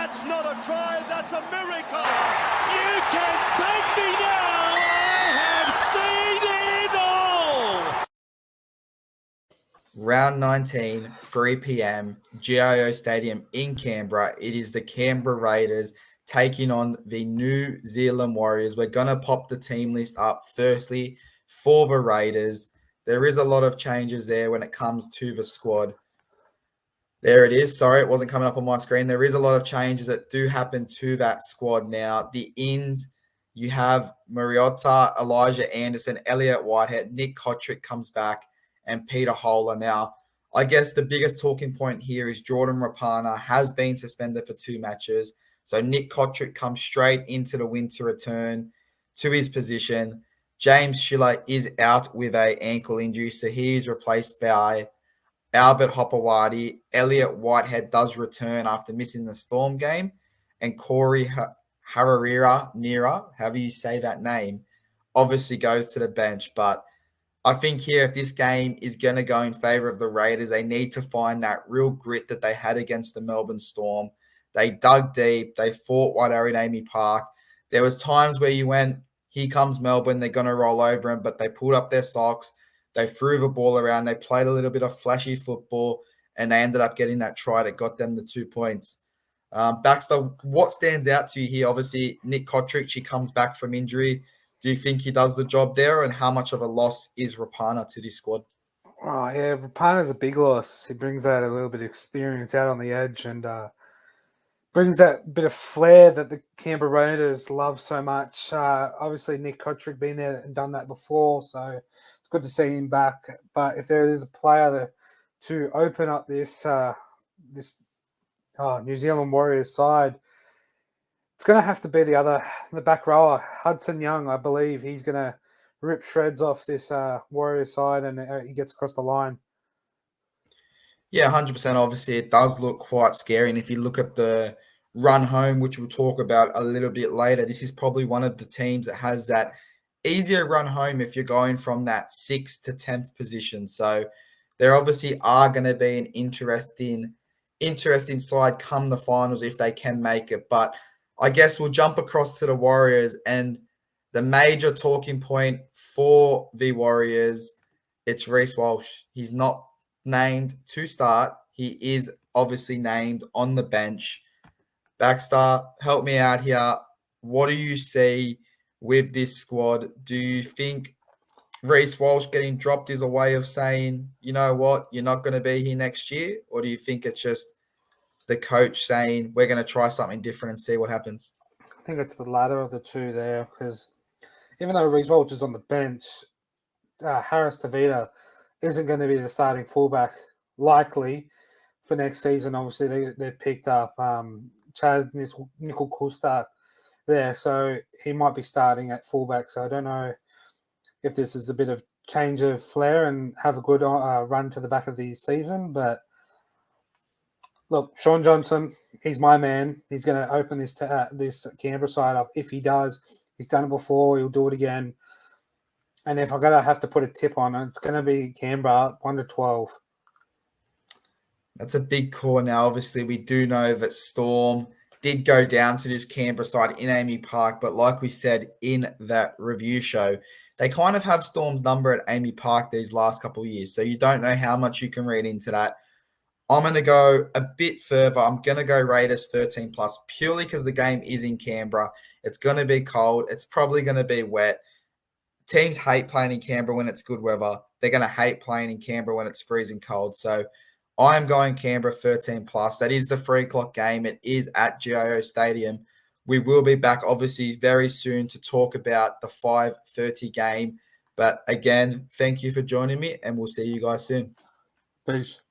That's not a try, that's a miracle. You can take me now. I have seen it all. Round 19, 3 p.m, GIO Stadium in Canberra. It is the Canberra Raiders taking on the New Zealand Warriors. We're going to pop the team list up firstly for the Raiders. There is a lot of changes there when it comes to the squad. There it is. Sorry, it wasn't coming up on my screen. There is a lot of changes that do happen to that squad now. The ins, you have Mariota, Elijah Anderson, Elliott Whitehead, Nick Kotrick comes back, and Peter Hola. Now, I guess the biggest talking point here is Jordan Rapana has been suspended for 2 matches. So Nick Kotrick comes straight into the winter return to his position. James Schiller is out with an ankle injury, so he is replaced by Albert Hopewadi. Elliott Whitehead does return after missing the Storm game. And Corey Hararira, however you say that name, obviously goes to the bench. But I think here, if this game is going to go in favour of the Raiders, they need to find that real grit that they had against the Melbourne Storm. They dug deep. They fought Waidari and Amy Park. There was times where you went, here comes Melbourne, they're going to roll over them, but they pulled up their socks. They threw the ball around. They played a little bit of flashy football, and they ended up getting that try that got them the 2 points. Baxter, what stands out to you here? Obviously, Nick Kotrick, she comes back from injury. Do you think he does the job there, and how much of a loss is Rapana to this squad? Oh, yeah, Rapana's a big loss. He brings out a little bit of experience out on the edge and brings that bit of flair that the Canberra Raiders love so much. Obviously, Nick Kotrick been there and done that before, so it's good to see him back. But if there is a player to open up this New Zealand Warriors side, it's going to have to be the back rower, Hudson Young. I believe he's going to rip shreds off this Warriors side, and he gets across the line. Yeah, 100%. Obviously, it does look quite scary. And if you look at the run home, which we'll talk about a little bit later, this is probably one of the teams that has that easier run home if you're going from that 6th to 10th position. So there obviously are going to be an interesting side come the finals if they can make it. But I guess we'll jump across to the Warriors, and the major talking point for the Warriors, it's Reece Walsh. He's not named to start. He is obviously named on the bench. Baxter, help me out here. What do you see with this squad? Do you think Reece Walsh getting dropped is a way of saying, you know what, you're not going to be here next year? Or do you think it's just the coach saying, we're going to try something different and see what happens? I think it's the latter of the two there, because even though Reece Walsh is on the bench, Harris Tavita isn't going to be the starting fullback likely for next season. Obviously, they picked up Chaz Nickel Kustak there, so he might be starting at fullback. So I don't know if this is a bit of change of flair and have a good run to the back of the season. But look, Sean Johnson, he's my man. He's going to open this Canberra side up. If he does, he's done it before. He'll do it again. And if I'm going to have to put a tip on it, it's going to be Canberra 1-12. That's a big call now. Obviously, we do know that Storm did go down to this Canberra side in Amy Park. But like we said in that review show, they kind of have Storm's number at Amy Park these last couple of years. So you don't know how much you can read into that. I'm going to go a bit further. I'm going to go Raiders 13+, purely because the game is in Canberra. It's going to be cold. It's probably going to be wet. Teams hate playing in Canberra when it's good weather. They're going to hate playing in Canberra when it's freezing cold. So I'm going Canberra 13+. That is the 3 o'clock game. It is at GIO Stadium. We will be back, obviously, very soon to talk about the 5:30 game. But again, thank you for joining me, and we'll see you guys soon. Peace.